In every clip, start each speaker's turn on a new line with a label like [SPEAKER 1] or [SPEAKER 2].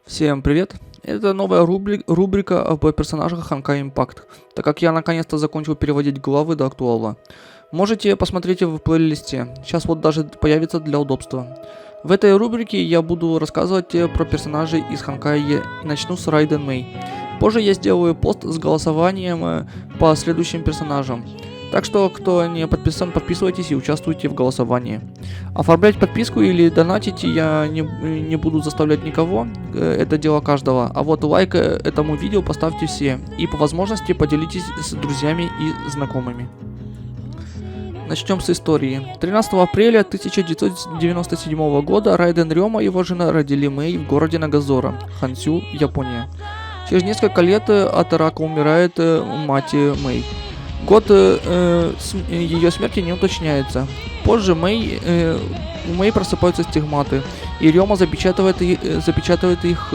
[SPEAKER 1] Всем привет! Это новая рубрика об персонажах Honkai Impact, так как я наконец-то закончил переводить главы до актуала. Можете посмотреть в плейлисте, сейчас вот даже появится для удобства. В этой рубрике я буду рассказывать про персонажей из Honkai и начну с Райден Мэй. Позже я сделаю пост с голосованием по следующим персонажам. Так что, кто не подписан, подписывайтесь и участвуйте в голосовании. Оформлять подписку или донатить я не буду заставлять никого, это дело каждого. А вот лайк этому видео поставьте все и по возможности поделитесь с друзьями и знакомыми. Начнем с истории. 13 апреля 1997 года Райден Рёма и его жена родили Мэй в городе Нагазора, Хансю, Япония. Через несколько лет от рака умирает мать Мэй. Год ее смерти не уточняется. Позже у Мэй просыпаются стигматы, и Рёма запечатывает их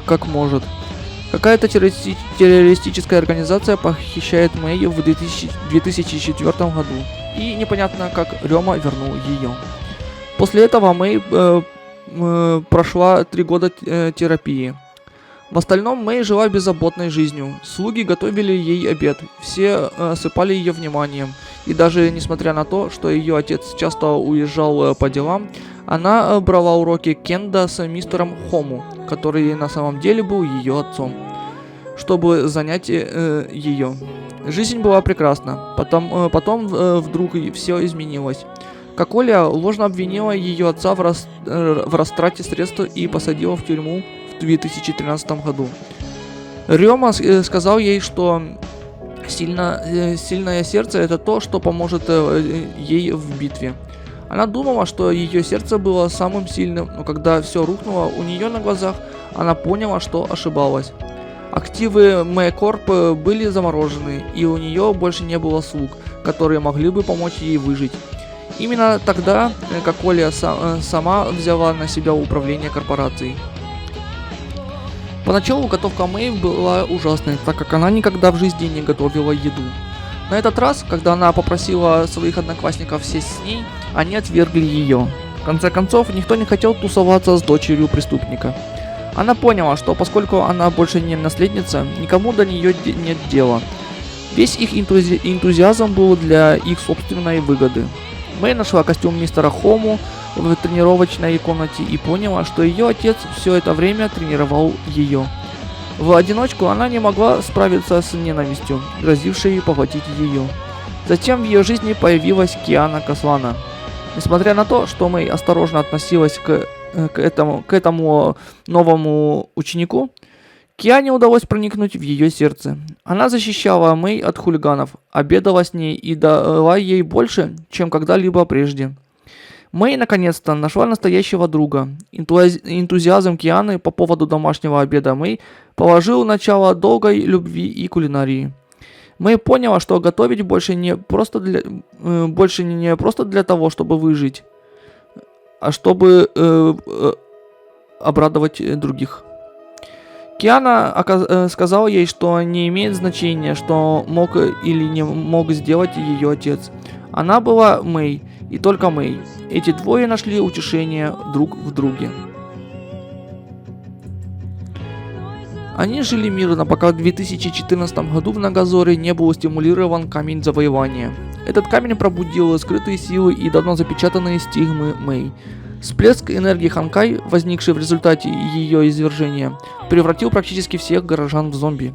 [SPEAKER 1] как может. Какая-то террористическая организация похищает Мэй в 2004 году, и непонятно, как Рёма вернул ее. После этого Мэй прошла 3 года терапии. В остальном Мэй жила беззаботной жизнью. Слуги готовили ей обед, все осыпали ее вниманием. И даже несмотря на то, что ее отец часто уезжал по делам, она брала уроки кендо с мистером Хому, который на самом деле был ее отцом, чтобы занять ее. Жизнь была прекрасна. Потом вдруг все изменилось. Коколя ложно обвинила ее отца в растрате средств и посадила в тюрьму в 2013 году. Рёма сказал ей, что сильное сердце — это то, что поможет ей в битве. Она думала, что ее сердце было самым сильным, но когда все рухнуло у нее на глазах, она поняла, что ошибалась. Активы Мэйкорп были заморожены, и у нее больше не было слуг, которые могли бы помочь ей выжить. Именно тогда Коколя сама взяла на себя управление корпорацией. Поначалу готовка Мэй была ужасной, так как она никогда в жизни не готовила еду. На этот раз, когда она попросила своих одноклассников сесть с ней, они отвергли ее. В конце концов, никто не хотел тусоваться с дочерью преступника. Она поняла, что поскольку она больше не наследница, никому до нее нет дела. Весь их энтузиазм был для их собственной выгоды. Мэй нашла костюм мистера Хому в тренировочной комнате и поняла, что ее отец все это время тренировал ее. В одиночку она не могла справиться с ненавистью, грозившей поглотить ее. Затем в ее жизни появилась Киана Каслана. Несмотря на то, что Мэй осторожно относилась к этому новому ученику, Киане удалось проникнуть в ее сердце. Она защищала Мэй от хулиганов, обедала с ней и дала ей больше, чем когда-либо прежде. Мэй наконец-то нашла настоящего друга. Энтузиазм Кианы по поводу домашнего обеда Мэй положил начало долгой любви и кулинарии. Мэй поняла, что готовить больше не просто для того, чтобы выжить, а чтобы обрадовать других. Киана сказала ей, что не имеет значения, что мог или не мог сделать ее отец. Она была Мэй, и только Мэй. Эти двое нашли утешение друг в друге. Они жили мирно, пока в 2014 году в Нагазоре не был стимулирован камень завоевания. Этот камень пробудил скрытые силы и давно запечатанные стигмы Мэй. Всплеск энергии Honkai, возникший в результате ее извержения, превратил практически всех горожан в зомби.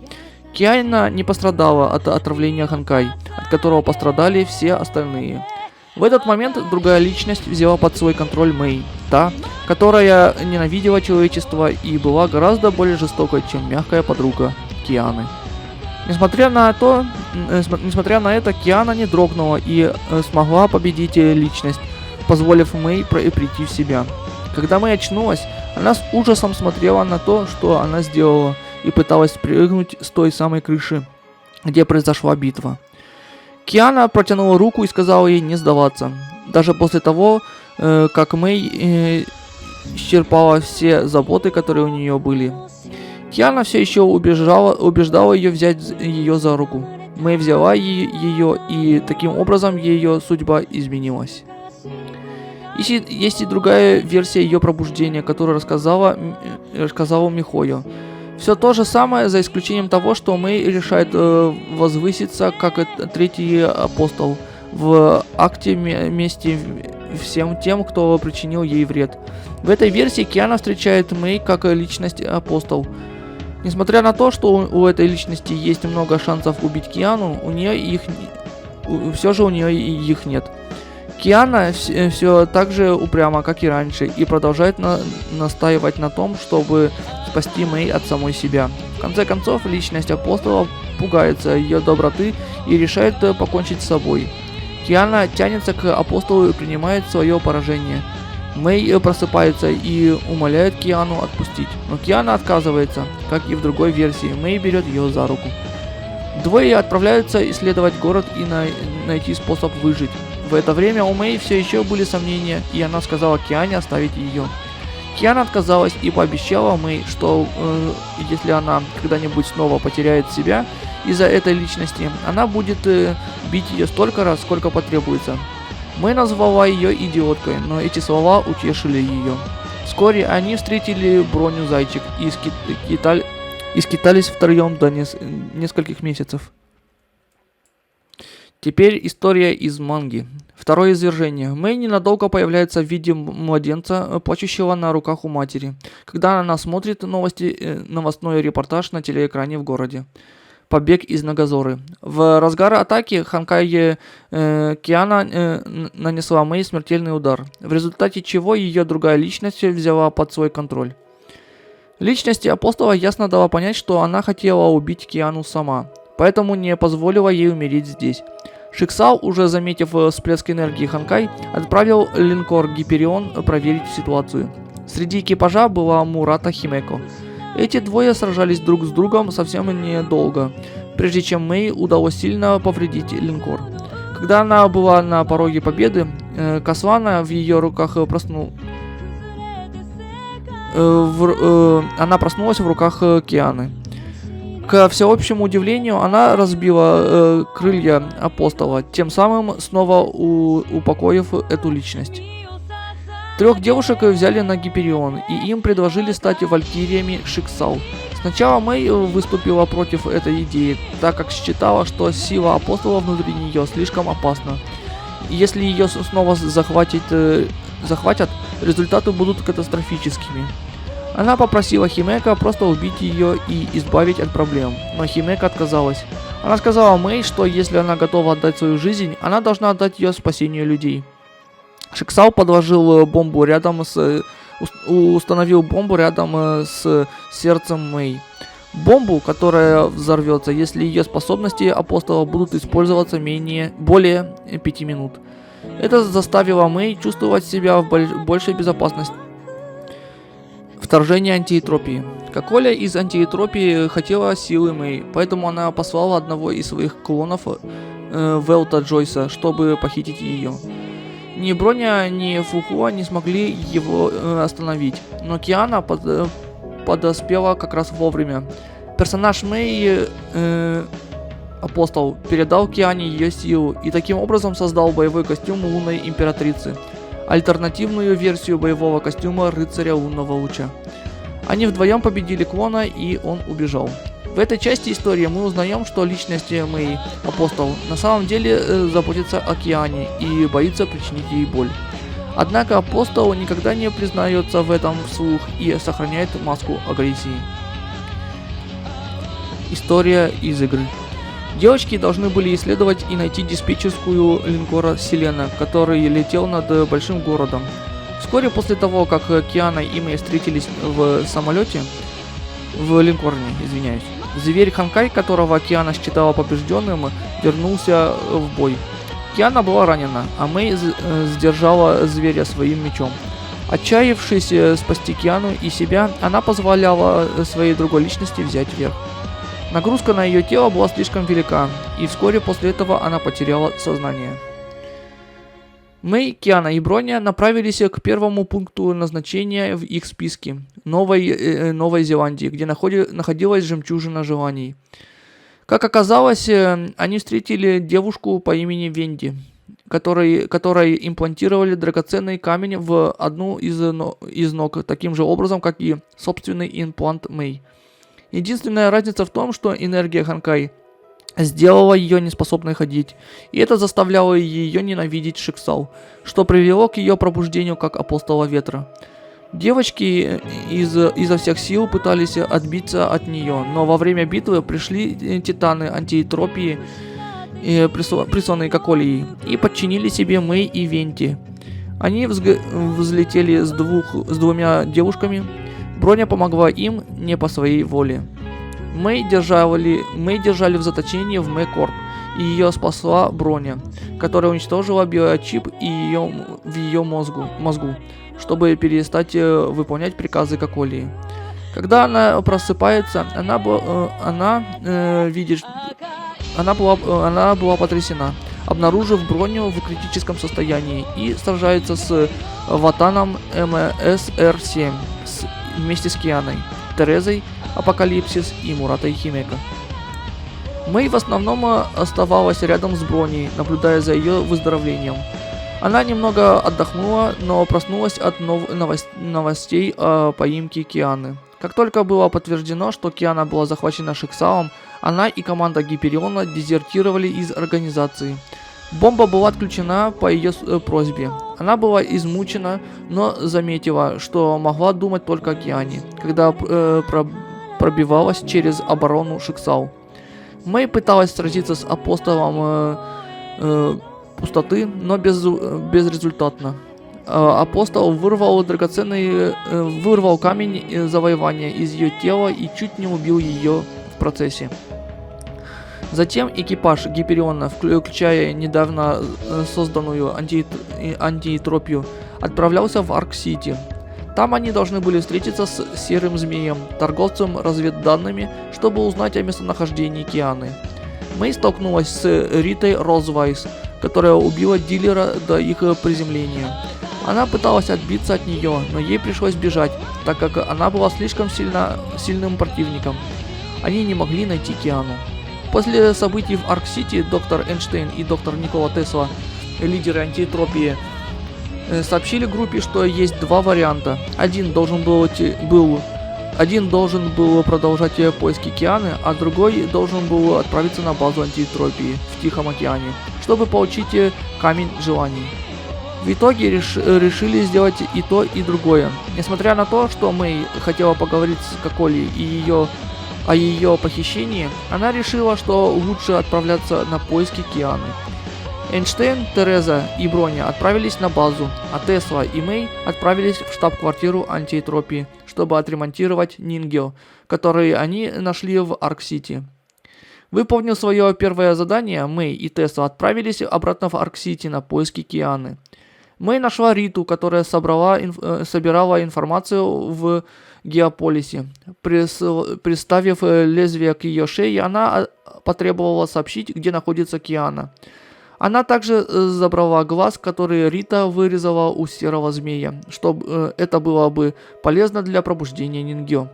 [SPEAKER 1] Киана не пострадала от отравления Honkai, от которого пострадали все остальные. В этот момент другая личность взяла под свой контроль Мэй, та, которая ненавидела человечество и была гораздо более жестокой, чем мягкая подруга Кианы. Несмотря на это, Киана не дрогнула и смогла победить личность, позволив Мэй прийти в себя. Когда Мэй очнулась, она с ужасом смотрела на то, что она сделала, и пыталась спрыгнуть с той самой крыши, где произошла битва. Киана протянула руку и сказала ей не сдаваться. Даже после того, как Мэй исчерпала все заботы, которые у нее были. Киана все еще убеждала ее взять ее за руку. Мэй взяла ее, и таким образом ее судьба изменилась. Есть и другая версия ее пробуждения, которую рассказала Михою. Все то же самое, за исключением того, что Мэй решает возвыситься как третий апостол в акте мести всем тем, кто причинил ей вред. В этой версии Киана встречает Мэй как личность апостол. Несмотря на то, что у этой личности есть много шансов убить Киану, у нее их нет. Киана все так же упряма, как и раньше, и продолжает настаивать на том, чтобы спасти Мэй от самой себя. В конце концов, личность апостола пугается ее доброты и решает покончить с собой. Киана тянется к апостолу и принимает свое поражение. Мэй просыпается и умоляет Киану отпустить, но Киана отказывается, как и в другой версии. Мэй берет ее за руку. Двое отправляются исследовать город и найти способ выжить. В это время у Мэй все еще были сомнения, и она сказала Киане оставить ее. Киана отказалась и пообещала Мэй, что если она когда-нибудь снова потеряет себя из-за этой личности, она будет бить ее столько раз, сколько потребуется. Мэй назвала ее идиоткой, но эти слова утешили ее. Вскоре они встретили Броню Зайчик и скитались втроем до нескольких месяцев. Теперь история из манги. Второе извержение. Мэй ненадолго появляется в виде младенца, плачущего на руках у матери, когда она смотрит новостной репортаж на телеэкране в городе. Побег из Нагазоры. В разгар атаки Ханкай Киана нанесла Мэй смертельный удар, в результате чего ее другая личность взяла под свой контроль. Личность апостола ясно дала понять, что она хотела убить Киану сама, поэтому не позволила ей умереть здесь. Шиксал, уже заметив всплеск энергии Ханкай, отправил линкор Гиперион проверить ситуацию. Среди экипажа была Мурата Химеко. Эти двое сражались друг с другом совсем недолго, прежде чем Мэй удалось сильно повредить линкор. Когда она была на пороге победы, Касвана в ее руках она проснулась в руках Кианы. К всеобщему удивлению, она разбила крылья апостола, тем самым снова упокоив эту личность. Трех девушек взяли на Гиперион, и им предложили стать валькириями Шиксал. Сначала Мэй выступила против этой идеи, так как считала, что сила апостола внутри нее слишком опасна. И если ее снова захватят, результаты будут катастрофическими. Она попросила Химека просто убить ее и избавить от проблем, но Химека отказалась. Она сказала Мэй, что если она готова отдать свою жизнь, она должна отдать ее спасению людей. Шиксал установил бомбу рядом с сердцем Мэй. Бомбу, которая взорвется, если ее способности апостола будут использоваться более 5 минут. Это заставило Мэй чувствовать себя в большей безопасности. Вторжение антиэтропии. Коколя из антиэтропии хотела силы Мэй, поэтому она послала одного из своих клонов, Велта Джойса, чтобы похитить ее. Ни Броня, ни Фухуа не смогли его остановить, но Киана подоспела как раз вовремя. Персонаж Мэй, апостол, передал Киане ее силу и таким образом создал боевой костюм лунной императрицы, альтернативную версию боевого костюма рыцаря лунного луча. Они вдвоем победили клона, и он убежал. В этой части истории мы узнаем, что личность Мэй, апостол, на самом деле заботится о Киане и боится причинить ей боль. Однако апостол никогда не признается в этом вслух и сохраняет маску агрессии. История из игры. Девочки должны были исследовать и найти диспетчерскую линкора Селена, который летел над большим городом. Вскоре после того, как Киана и Мэй встретились в самолете, в линкорне, зверь Ханкай, которого Киана считала побежденным, вернулся в бой. Киана была ранена, а Мэй сдержала зверя своим мечом. Отчаявшись спасти Киану и себя, она позволяла своей другой личности взять верх. Нагрузка на ее тело была слишком велика, и вскоре после этого она потеряла сознание. Мэй, Киана и Броня направились к первому пункту назначения в их списке – Новой Зеландии, где находилась жемчужина желаний. Как оказалось, они встретили девушку по имени Венди. которой имплантировали драгоценный камень в одну из ног, таким же образом, как и собственный имплант Мэй. Единственная разница в том, что энергия Ханкай сделала ее неспособной ходить, и это заставляло ее ненавидеть Шиксал, что привело к ее пробуждению как апостола ветра. Девочки изо всех сил пытались отбиться от нее, но во время битвы пришли титаны антиэтропии, присланные Коколией, и подчинили себе Мэй и Венти. Они взлетели с двумя девушками. Броня помогла им не по своей воле. Мэй держали в заточении в Мэйкорп, и ее спасла Броня, которая уничтожила биочип в ее мозгу, чтобы перестать выполнять приказы Коколии. Когда она просыпается, она была потрясена, обнаружив Броню в критическом состоянии, и сражается с Ватаном МСР-7 вместе с Кианой, Терезой, Апокалипсис и Муратой Химека. Мэй в основном оставалась рядом с Броней, наблюдая за ее выздоровлением. Она немного отдохнула, но проснулась от новостей о поимке Кианы. Как только было подтверждено, что Киана была захвачена Шиксалом, она и команда Гипериона дезертировали из организации. Бомба была отключена по ее просьбе. Она была измучена, но заметила, что могла думать только о Киане, когда пробивалась через оборону Шиксал. Мэй пыталась сразиться с апостолом пустоты, но безрезультатно. Апостол вырвал камень завоевания из ее тела и чуть не убил ее в процессе. Затем экипаж Гипериона, включая недавно созданную антиэтропию, отправлялся в Арк-Сити. Там они должны были встретиться с Серым Змеем, торговцем разведданными, чтобы узнать о местонахождении Кианы. Мэй столкнулась с Ритой Розвайс, которая убила дилера до их приземления. Она пыталась отбиться от нее, но ей пришлось бежать, так как она была слишком сильным противником. Они не могли найти Киану. После событий в Арк-Сити доктор Эйнштейн и доктор Никола Тесла, лидеры антиэтропии, сообщили группе, что есть два варианта. Один должен был продолжать поиски Кианы, а другой должен был отправиться на базу антиэтропии в Тихом океане, чтобы получить камень желаний. В итоге решили сделать и то, и другое. Несмотря на то, что Мэй хотела поговорить с Коколией о ее похищении, она решила, что лучше отправляться на поиски Кианы. Эйнштейн, Тереза и Броня отправились на базу, а Тесла и Мэй отправились в штаб-квартиру антиэтропии, чтобы отремонтировать Нингио, который они нашли в Арк-Сити. Выполнив свое первое задание, Мэй и Тесла отправились обратно в Арк-Сити на поиски Кианы. Мэй нашла Риту, которая собирала информацию в Геополисе. Приставив лезвие к ее шее, она потребовала сообщить, где находится Киана. Она также забрала глаз, который Рита вырезала у Серого Змея, чтобы это было бы полезно для пробуждения Нингио.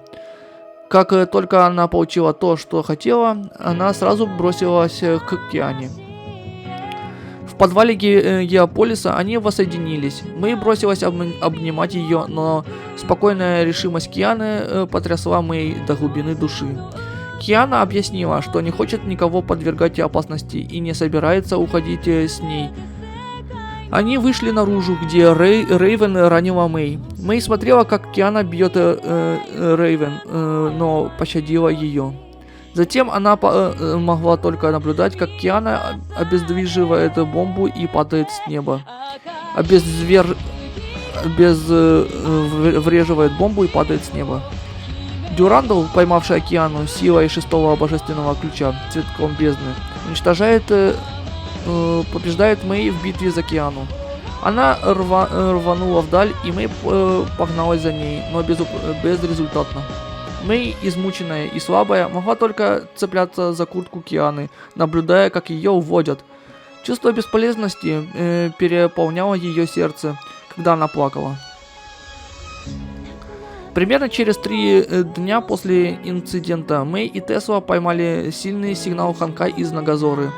[SPEAKER 1] Как только она получила то, что хотела, она сразу бросилась к Киане. В подвале Геополиса они воссоединились. Мэй бросилась обнимать ее, но спокойная решимость Кианы потрясла Мэй до глубины души. Киана объяснила, что не хочет никого подвергать опасности и не собирается уходить с ней. Они вышли наружу, где Рейвен ранила Мэй. Мэй смотрела, как Киана бьет Рейвен, но пощадила ее. Затем она могла только наблюдать, как Киана обездвиживает бомбу и падает с неба. Вреживает бомбу и падает с неба. Дюрандл, поймавшая Киану силой шестого божественного ключа, цветком бездны, побеждает Мэй в битве за Киану. Она рванула вдаль, и Мэй погналась за ней, но безрезультатно. Мэй, измученная и слабая, могла только цепляться за куртку Кианы, наблюдая, как ее уводят. Чувство бесполезности переполняло ее сердце, когда она плакала. Примерно через 3 дня после инцидента Мэй и Тесла поймали сильный сигнал Ханкай из Нагазоры.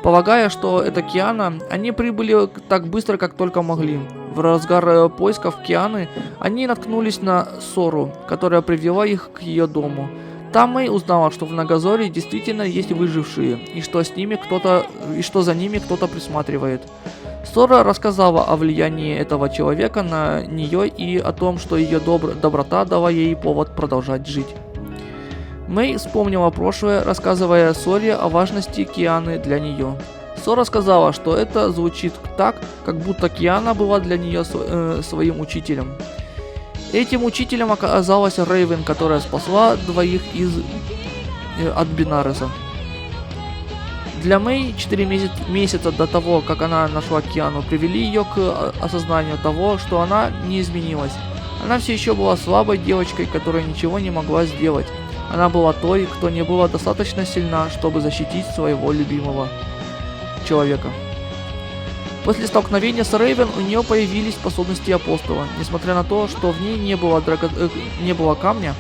[SPEAKER 1] Полагая, что это Киана, они прибыли так быстро, как только могли. В разгар поисков Кианы они наткнулись на Сору, которая привела их к ее дому. Там Мэй узнала, что в Нагазоре действительно есть выжившие, и что за ними кто-то присматривает. Сора рассказала о влиянии этого человека на нее и о том, что ее доброта дала ей повод продолжать жить. Мэй вспомнила прошлое, рассказывая Соре о важности Кианы для нее. Сора сказала, что это звучит так, как будто Киана была для нее своим учителем. Этим учителем оказалась Рейвен, которая спасла двоих от Бинареза. Для Мэй 4 месяца до того, как она нашла Киану, привели ее к осознанию того, что она не изменилась. Она все еще была слабой девочкой, которая ничего не могла сделать. Она была той, кто не была достаточно сильна, чтобы защитить своего любимого человека. После столкновения с Рейвен у нее появились способности апостола. Несмотря на то, что в ней не было камня,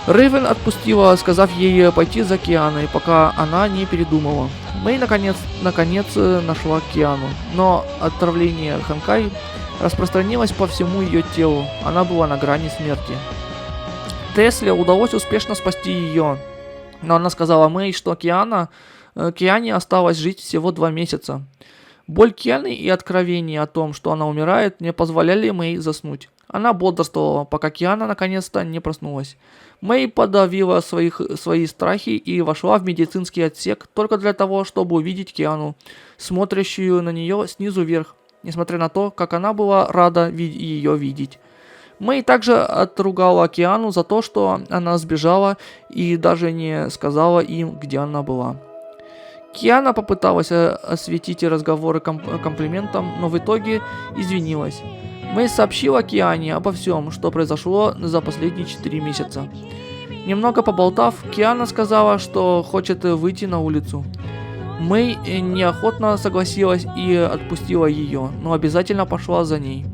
[SPEAKER 1] Рейвен отпустила, сказав ей пойти за Кианой, пока она не передумала. Мэй наконец нашла Киану, но отравление Ханкай распространилось по всему ее телу. Она была на грани смерти. Тесле удалось успешно спасти ее, но она сказала Мэй, что Киане осталось жить всего 2 месяца. Боль Кианы и откровение о том, что она умирает, не позволяли Мэй заснуть. Она бодрствовала, пока Киана наконец-то не проснулась. Мэй подавила свои страхи и вошла в медицинский отсек только для того, чтобы увидеть Киану, смотрящую на нее снизу вверх, несмотря на то, как она была рада ее видеть. Мэй также отругала Киану за то, что она сбежала и даже не сказала им, где она была. Киана попыталась осветить разговоры комплиментом, но в итоге извинилась. Мэй сообщила Киане обо всем, что произошло за последние 4 месяца. Немного поболтав, Киана сказала, что хочет выйти на улицу. Мэй неохотно согласилась и отпустила ее, но обязательно пошла за ней.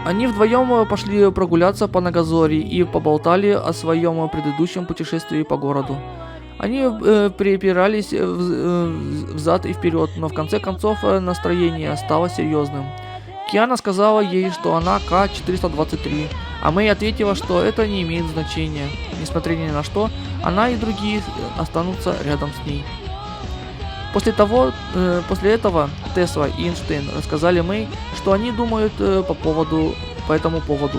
[SPEAKER 1] Они вдвоем пошли прогуляться по Нагазоре и поболтали о своем предыдущем путешествии по городу. Они припирались взад и вперед, но в конце концов настроение стало серьезным. Киана сказала ей, что она К-423, а Мэй ответила, что это не имеет значения. Несмотря ни на что, она и другие останутся рядом с ней. После этого Тесла и Эйнштейн рассказали Мэй, что они думают по этому поводу.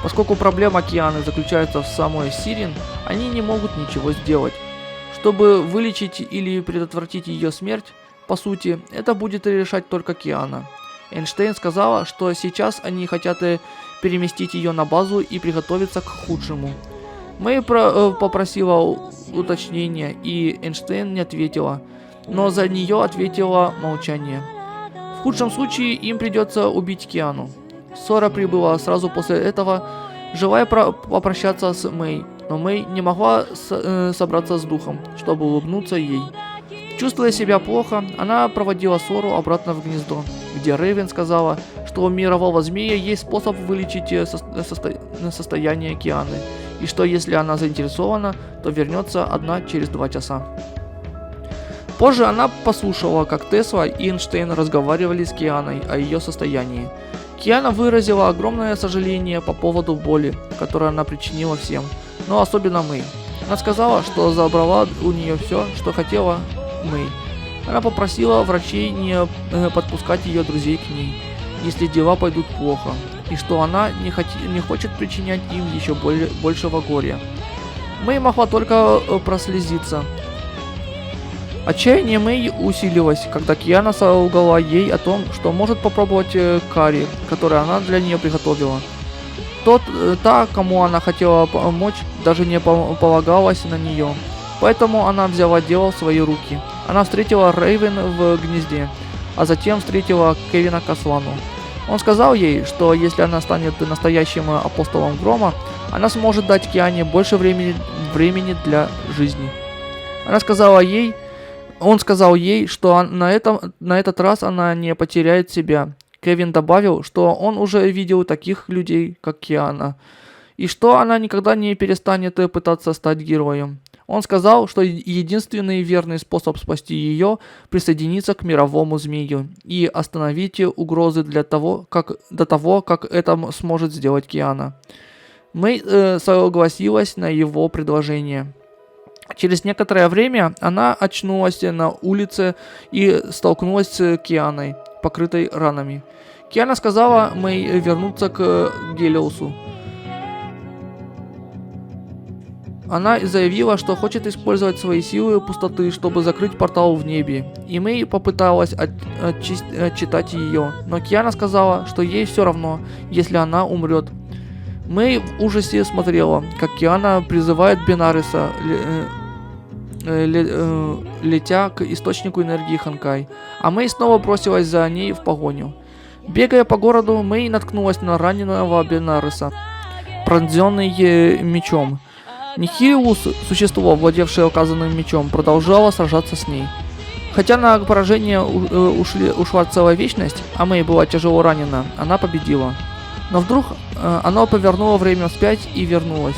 [SPEAKER 1] Поскольку проблема Кианы заключается в самой Сирен, они не могут ничего сделать. Чтобы вылечить или предотвратить ее смерть, по сути, это будет решать только Киана. Эйнштейн сказала, что сейчас они хотят переместить ее на базу и приготовиться к худшему. Мэй попросила уточнения, и Эйнштейн не ответила, но за нее ответило молчание. В худшем случае им придется убить Киану. Сора прибыла сразу после этого, желая попрощаться с Мэй, но Мэй не могла собраться с духом, чтобы улыбнуться ей. Чувствуя себя плохо, она проводила Сору обратно в гнездо, где Рейвен сказала, что у мирового змея есть способ вылечить состояние Кианы, и что если она заинтересована, то вернется одна через 2 часа. Позже она послушала, как Тесла и Эйнштейн разговаривали с Кианой о ее состоянии. Киана выразила огромное сожаление по поводу боли, которую она причинила всем, но особенно Мэй. Она сказала, что забрала у нее все, что хотела Мэй. Она попросила врачей не подпускать ее друзей к ней, если дела пойдут плохо, и что она не хочет причинять им еще большего горя. Мэй могла только прослезиться. Отчаяние Мэй усилилось, когда Киана солгала ей о том, что может попробовать карри, который она для нее приготовила. Та, кому она хотела помочь, даже не полагалась на нее. Поэтому она взяла дело в свои руки. Она встретила Рейвен в гнезде, а затем встретила Кевина к Аслану. Он сказал ей, что если она станет настоящим апостолом Грома, она сможет дать Киане больше времени для жизни. Он сказал ей, что на этот раз она не потеряет себя. Кевин добавил, что он уже видел таких людей, как Киана, и что она никогда не перестанет пытаться стать героем. Он сказал, что единственный верный способ спасти ее — присоединиться к мировому змею и остановить угрозы до того, как это сможет сделать Киана. Мэй согласилась на его предложение. Через некоторое время она очнулась на улице и столкнулась с Кианой, покрытой ранами. Киана сказала Мэй вернуться к Гелиосу. Она заявила, что хочет использовать свои силы пустоты, чтобы закрыть портал в небе. И Мэй попыталась отчитать ее, но Киана сказала, что ей все равно, если она умрет. Мэй в ужасе смотрела, как Киана призывает Бенариса, летя к источнику энергии Ханкай, а Мэй снова бросилась за ней в погоню. Бегая по городу, Мэй наткнулась на раненого Бенариса, пронзенный мечом. Нихилус, существо, владевшее указанным мечом, продолжало сражаться с ней. Хотя на поражение ушла целая вечность, а Мэй была тяжело ранена, она победила. Но вдруг оно повернуло время вспять и вернулось.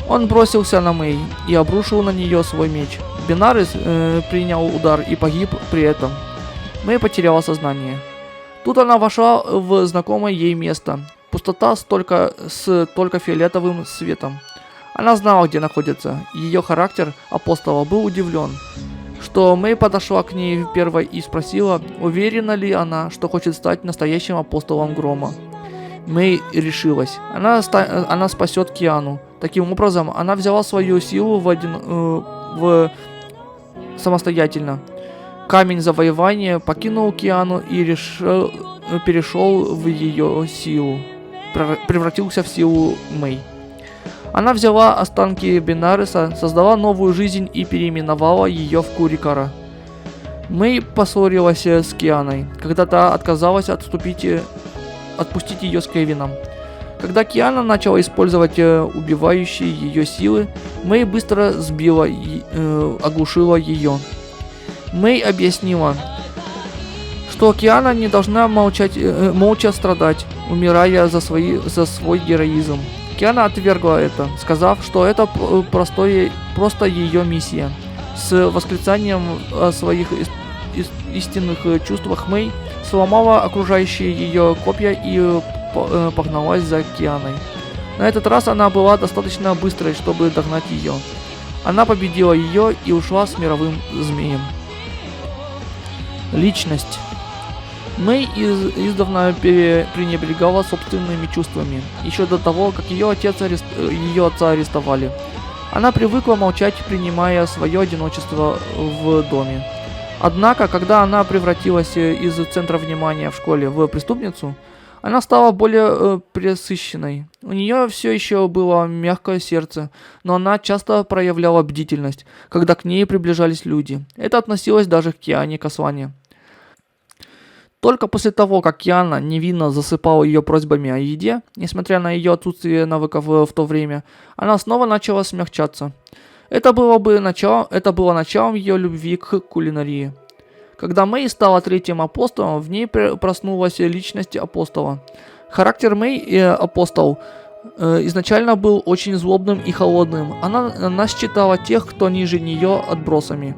[SPEAKER 1] Он бросился на Мэй и обрушил на нее свой меч. Бенарис принял удар и погиб при этом. Мэй потеряла сознание. Тут она вошла в знакомое ей место. Пустота с только фиолетовым светом. Она знала, где находится. Ее характер апостола был удивлен, что Мэй подошла к ней первой и спросила, уверена ли она, что хочет стать настоящим апостолом Грома. Мэй решилась. Она спасет Киану. Таким образом, она взяла свою силу самостоятельно. Камень завоевания покинул Киану и перешел в ее силу. Превратился в силу Мэй. Она взяла останки Бенариса, создала новую жизнь и переименовала ее в Курикара. Мэй поссорилась с Кианой, когда та отказалась отпустить ее с Кевином. Когда Киана начала использовать убивающие ее силы, Мэй быстро оглушила ее. Мэй объяснила, что Киана не должна молча страдать, умирая за свой героизм. Киана отвергла это, сказав, что это просто ее миссия. С восклицанием о своих истинных чувствах Мэй сломала окружающие ее копья и погналась за Кианой. На этот раз она была достаточно быстрой, чтобы догнать ее. Она победила ее и ушла с мировым змеем. Личность. Мэй издавна пренебрегала собственными чувствами, еще до того, как ее отца арестовали. Она привыкла молчать, принимая свое одиночество в доме. Однако, когда она превратилась из центра внимания в школе в преступницу, она стала более пресыщенной. У нее все еще было мягкое сердце, но она часто проявляла бдительность, когда к ней приближались люди. Это относилось даже к Киане Касване. Только после того, как Киана невинно засыпала ее просьбами о еде, несмотря на ее отсутствие навыков в то время, она снова начала смягчаться. Это было началом ее любви к кулинарии. Когда Мэй стала третьим апостолом, в ней проснулась личность апостола. Характер Мэй апостол изначально был очень злобным и холодным. Она считала тех, кто ниже нее, отбросами.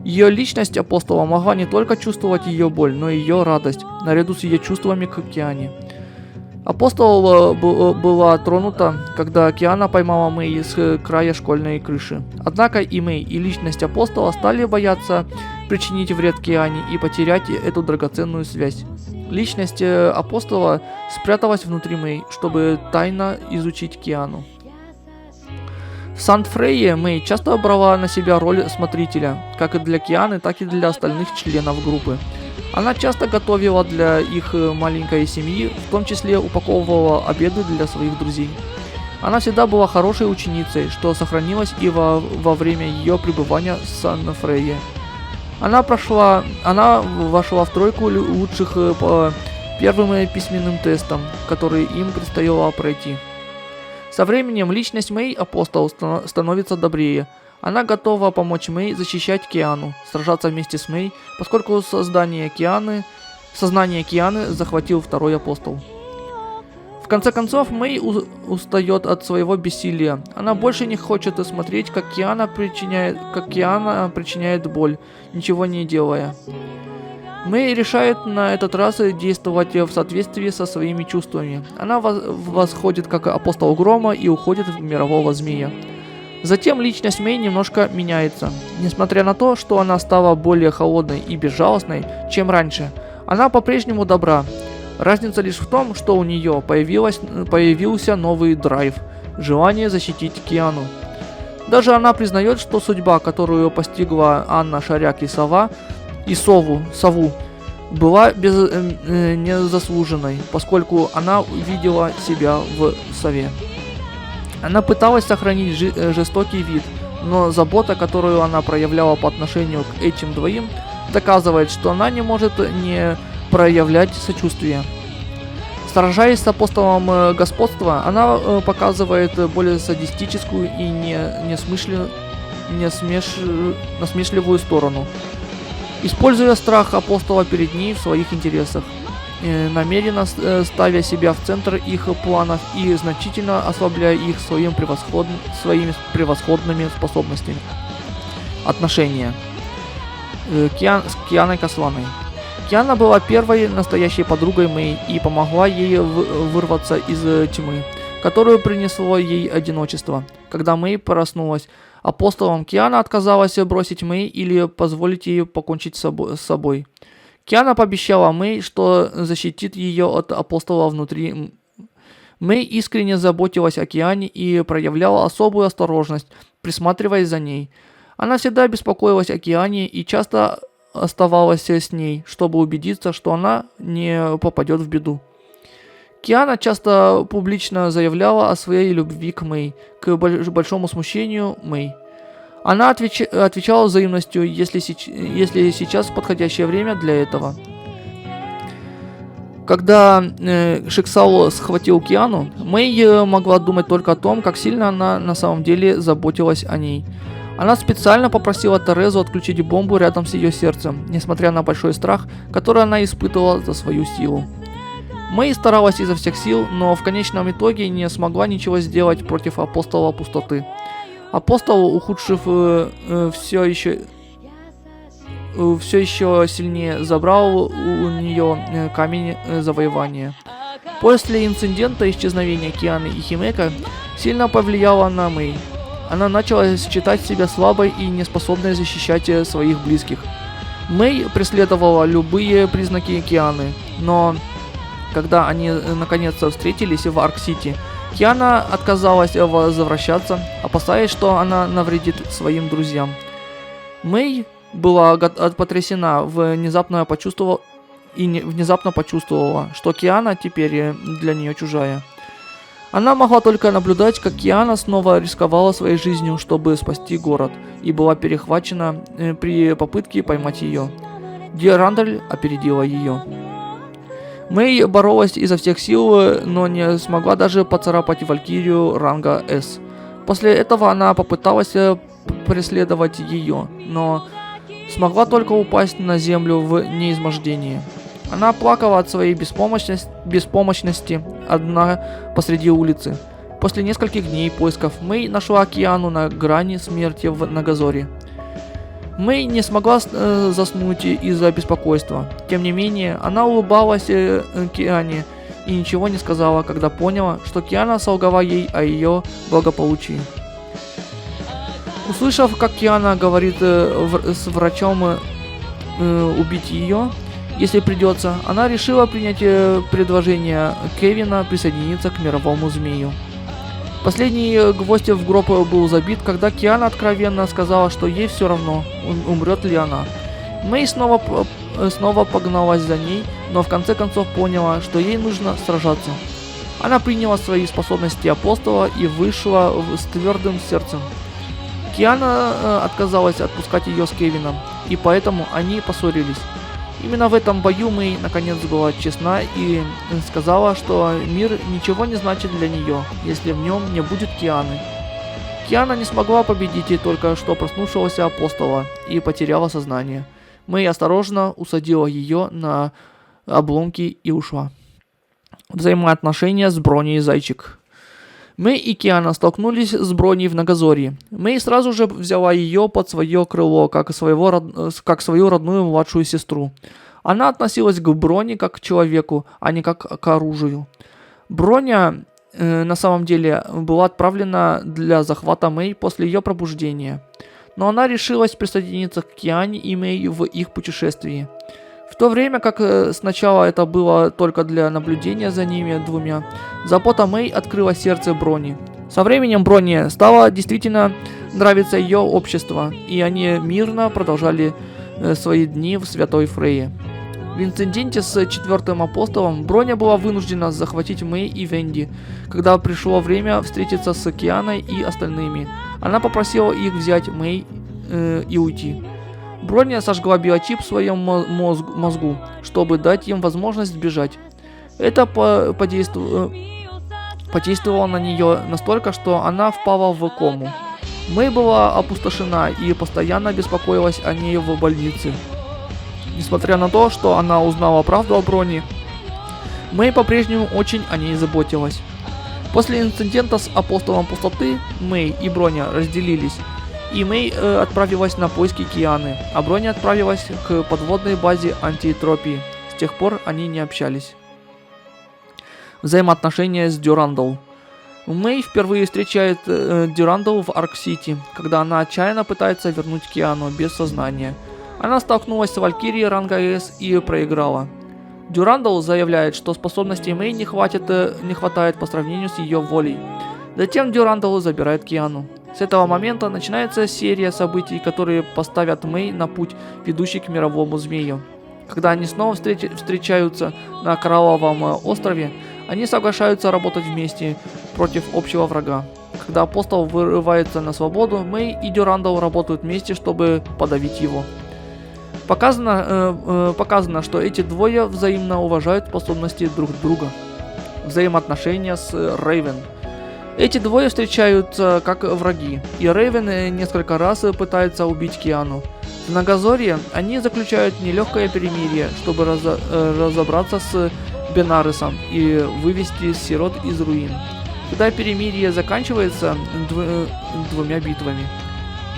[SPEAKER 1] Ее личность апостола могла не только чувствовать ее боль, но и ее радость, наряду с ее чувствами к Киане. Апостол была тронута, когда Киана поймала Мэй с края школьной крыши. Однако и Мэй, и личность апостола стали бояться причинить вред Киане и потерять эту драгоценную связь. Личность апостола спряталась внутри Мэй, чтобы тайно изучить Киану. В Сан-Фрейе Мэй часто брала на себя роль смотрителя, как и для Кианы, так и для остальных членов группы. Она часто готовила для их маленькой семьи, в том числе упаковывала обеды для своих друзей. Она всегда была хорошей ученицей, что сохранилось и во время ее пребывания в Сан-Фрейе. Она вошла в тройку лучших по первым письменным тестам, которые им предстояло пройти. Со временем личность Мэй апостол становится добрее. Она готова помочь Мэй защищать Киану, сражаться вместе с Мэй, поскольку сознание Кианы захватил второй апостол. В конце концов, Мэй устает от своего бессилия. Она больше не хочет смотреть, как Киана причиняет боль, ничего не делая. Мэй решает на этот раз действовать в соответствии со своими чувствами. Она восходит как апостол грома и уходит в мирового змея. Затем личность Мэй немножко меняется. Несмотря на то, что она стала более холодной и безжалостной, чем раньше, она по-прежнему добра. Разница лишь в том, что у нее появился новый драйв – желание защитить Киану. Даже она признает, что судьба, которую постигла Анна, Шаряк и Сову, была незаслуженной, поскольку она увидела себя в Сове. Она пыталась сохранить жестокий вид, но забота, которую она проявляла по отношению к этим двоим, доказывает, что она не может не проявлять сочувствие. Сражаясь с апостолом господства, она показывает более садистическую и насмешливую сторону, используя страх апостола перед ней в своих интересах, намеренно ставя себя в центр их планов и значительно ослабляя их своими превосходными способностями. Отношения с Кианой Касланой. Киана была первой настоящей подругой Мэй и помогла ей вырваться из тьмы, которую принесло ей одиночество. Когда Мэй проснулась апостолом, Киана отказалась бросить Мэй или позволить ей покончить с собой. Киана пообещала Мэй, что защитит ее от апостола внутри. Мэй искренне заботилась о Киане и проявляла особую осторожность, присматриваясь за ней. Она всегда беспокоилась о Киане и часто оставалась с ней, чтобы убедиться, что она не попадет в беду. Киана часто публично заявляла о своей любви к Мэй, к большому смущению Мэй. Она отвечала взаимностью, если сейчас подходящее время для этого. Когда Шиксао схватил Киану, Мэй могла думать только о том, как сильно она на самом деле заботилась о ней. Она специально попросила Терезу отключить бомбу рядом с ее сердцем, несмотря на большой страх, который она испытывала за свою силу. Мэй старалась изо всех сил, но в конечном итоге не смогла ничего сделать против апостола пустоты. Апостол, ухудшив все еще сильнее, забрал у нее камень завоевания. После инцидента исчезновения Кианы и Химека сильно повлияло на Мэй. Она начала считать себя слабой и неспособной защищать своих близких. Мэй преследовала любые признаки Кианы, но когда они наконец-то встретились в Арк-Сити, Киана отказалась возвращаться, опасаясь, что она навредит своим друзьям. Мэй была потрясена, внезапно почувствовала, что Киана теперь для нее чужая. Она могла только наблюдать, как Киана снова рисковала своей жизнью, чтобы спасти город, и была перехвачена при попытке поймать ее. Дирандаль опередила ее. Мэй боролась изо всех сил, но не смогла даже поцарапать Валькирию ранга С. После этого она попыталась преследовать ее, но смогла только упасть на землю в неизмождении. Она плакала от своей беспомощности одна посреди улицы. После нескольких дней поисков Мэй нашла Киану на грани смерти в Нагазоре. Мэй не смогла заснуть из-за беспокойства. Тем не менее, она улыбалась Киане и ничего не сказала, когда поняла, что Киана солгала ей о ее благополучии. Услышав, как Киана говорит с врачом убить ее, если придется, она решила принять предложение Кевина присоединиться к мировому змею. Последний гвоздь в гроб был забит, когда Киана откровенно сказала, что ей все равно, умрет ли она. Мэй снова погналась за ней, но в конце концов поняла, что ей нужно сражаться. Она приняла свои способности апостола и вышла с твердым сердцем. Киана отказалась отпускать ее с Кевином, и поэтому они поссорились. Именно в этом бою Мэй наконец была честна и сказала, что мир ничего не значит для нее, если в нем не будет Кианы. Киана не смогла победить только что проснувшегося апостола и потеряла сознание. Мэй осторожно усадила ее на обломки и ушла. Взаимоотношения с Броней и Зайчик. Мэй и Киана столкнулись с Броней в Нагазорье. Мэй сразу же взяла ее под свое крыло, как свою родную младшую сестру. Она относилась к Броне как к человеку, а не как к оружию. Броня на самом деле была отправлена для захвата Мэй после ее пробуждения. Но она решилась присоединиться к Киане и Мэй в их путешествии. В то время как сначала это было только для наблюдения за ними двумя, забота Мэй открыла сердце Брони. Со временем Броне стало действительно нравиться ее общество, и они мирно продолжали свои дни в Святой Фрейе. В инциденте с четвертым апостолом Броня была вынуждена захватить Мэй и Венди. Когда пришло время встретиться с Кианой и остальными, она попросила их взять Мэй и уйти. Броня сожгла биочип в своем мозгу, чтобы дать им возможность сбежать. Это подействовало на нее настолько, что она впала в кому. Мэй была опустошена и постоянно беспокоилась о ней в больнице. Несмотря на то, что она узнала правду о Броне, Мэй по-прежнему очень о ней заботилась. После инцидента с апостолом пустоты Мэй и Броня разделились, и Мэй отправилась на поиски Кианы, а Броня отправилась к подводной базе антиэтропии. С тех пор они не общались. Взаимоотношения с Дюрандал. Мэй впервые встречает Дюрандал в Арк-Сити, когда она отчаянно пытается вернуть Киану без сознания. Она столкнулась с Валькирией ранга С и проиграла. Дюрандал заявляет, что способностей Мэй не хватает по сравнению с ее волей. Затем Дюрандал забирает Киану. С этого момента начинается серия событий, которые поставят Мэй на путь, ведущий к мировому змею. Когда они снова встречаются на Коралловом острове, они соглашаются работать вместе против общего врага. Когда апостол вырывается на свободу, Мэй и Дюрандал работают вместе, чтобы подавить его. Показано, что эти двое взаимно уважают способности друг друга. Взаимоотношения с Рейвен. Эти двое встречаются как враги, и Рейвен несколько раз пытается убить Киану. В Нагазорье они заключают нелегкое перемирие, чтобы разобраться с Бенаресом и вывести сирот из руин. Когда перемирие заканчивается двумя битвами,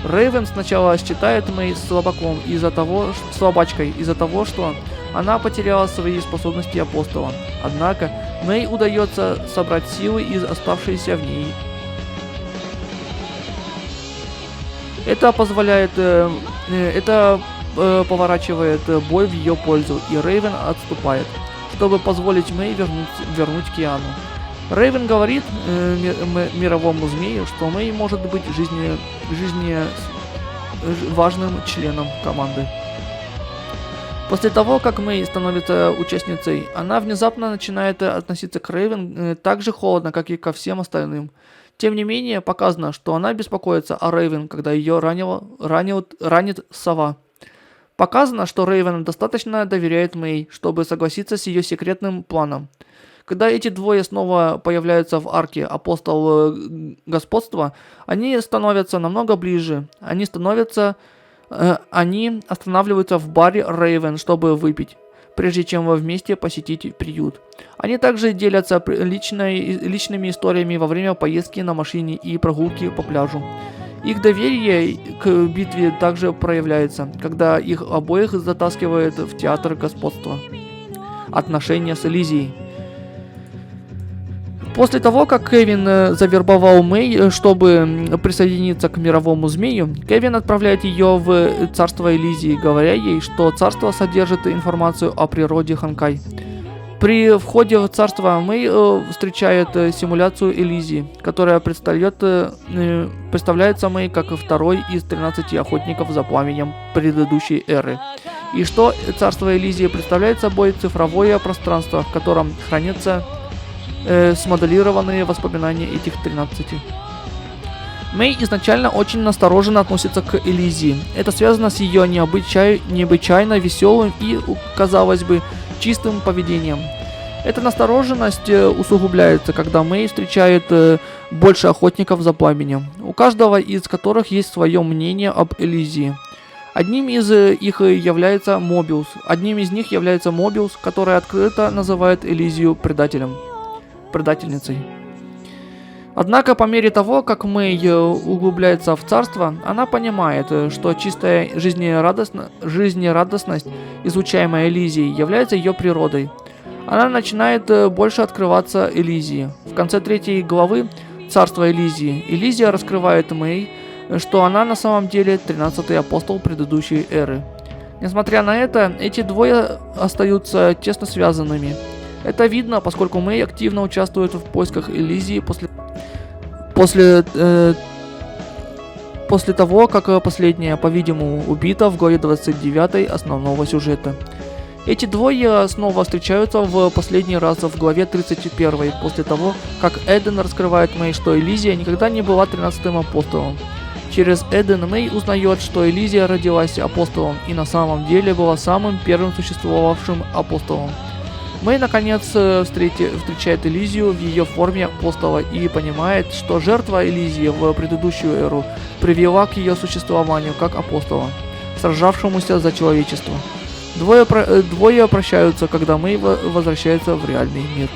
[SPEAKER 1] Рейвен сначала считает Мэй слабачкой из-за того, что она потеряла свои способности апостола. Однако Мэй удается собрать силы из оставшейся в ней. Это поворачивает бой в ее пользу, и Рейвен отступает, чтобы позволить Мэй вернуть Киану. Рейвен говорит мировому змею, что Мэй может быть важным членом команды. После того, как Мэй становится участницей, она внезапно начинает относиться к Рейвен так же холодно, как и ко всем остальным. Тем не менее, показано, что она беспокоится о Рейвен, когда ее ранит сова. Показано, что Рейвен достаточно доверяет Мэй, чтобы согласиться с ее секретным планом. Когда эти двое снова появляются в арке Апостол Господства, они становятся намного ближе. Они останавливаются в баре Рейвен, чтобы выпить, прежде чем вместе посетить приют. Они также делятся личными историями во время поездки на машине и прогулки по пляжу. Их доверие к битве также проявляется, когда их обоих затаскивают в театр господства. Отношения с Элизией. После того, как Кевин завербовал Мэй, чтобы присоединиться к мировому змею, Кевин отправляет ее в царство Элизии, говоря ей, что царство содержит информацию о природе Ханкай. При входе в царство Мэй встречает симуляцию Элизии, которая представляется Мэй как второй из 13 охотников за пламенем предыдущей эры. И что царство Элизии представляет собой цифровое пространство, в котором хранятся смоделированные воспоминания этих 13. Мэй изначально очень настороженно относится к Элизии. Это связано с ее необычайно веселым и, казалось бы, чистым поведением. Эта настороженность усугубляется, когда Мэй встречает больше охотников за пламенем, у каждого из которых есть свое мнение об Элизии. Одним из них является Мобиус. Одним из них является Мобиус, который открыто называет Элизию предательницей. Однако по мере того, как Мэй углубляется в царство, она понимает, что чистая жизнерадостность, излучаемая Элизией, является ее природой. Она начинает больше открываться Элизии. В конце 3 главы «Царство Элизии» Элизия раскрывает Мэй, что она на самом деле 13-й апостол предыдущей эры. Несмотря на это, эти двое остаются тесно связанными. Это видно, поскольку Мэй активно участвует в поисках Элизии после того, как последняя, по-видимому, убита в главе 29 основного сюжета. Эти двое снова встречаются в последний раз в главе 31, после того, как Эден раскрывает Мэй, что Элизия никогда не была 13-м апостолом. Через Эден Мэй узнает, что Элизия родилась апостолом и на самом деле была самым первым существовавшим апостолом. Мэй наконец встречает Элизию в ее форме апостола и понимает, что жертва Элизии в предыдущую эру привела к ее существованию как апостола, сражавшемуся за человечество. Двое прощаются, когда Мэй возвращается в реальный мир.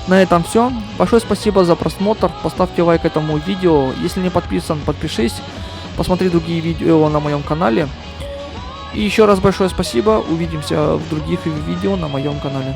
[SPEAKER 1] На этом все. Большое спасибо за просмотр. Поставьте лайк этому видео. Если не подписан, подпишись. Посмотри другие видео на моем канале. И еще раз большое спасибо. Увидимся в других видео на моем канале.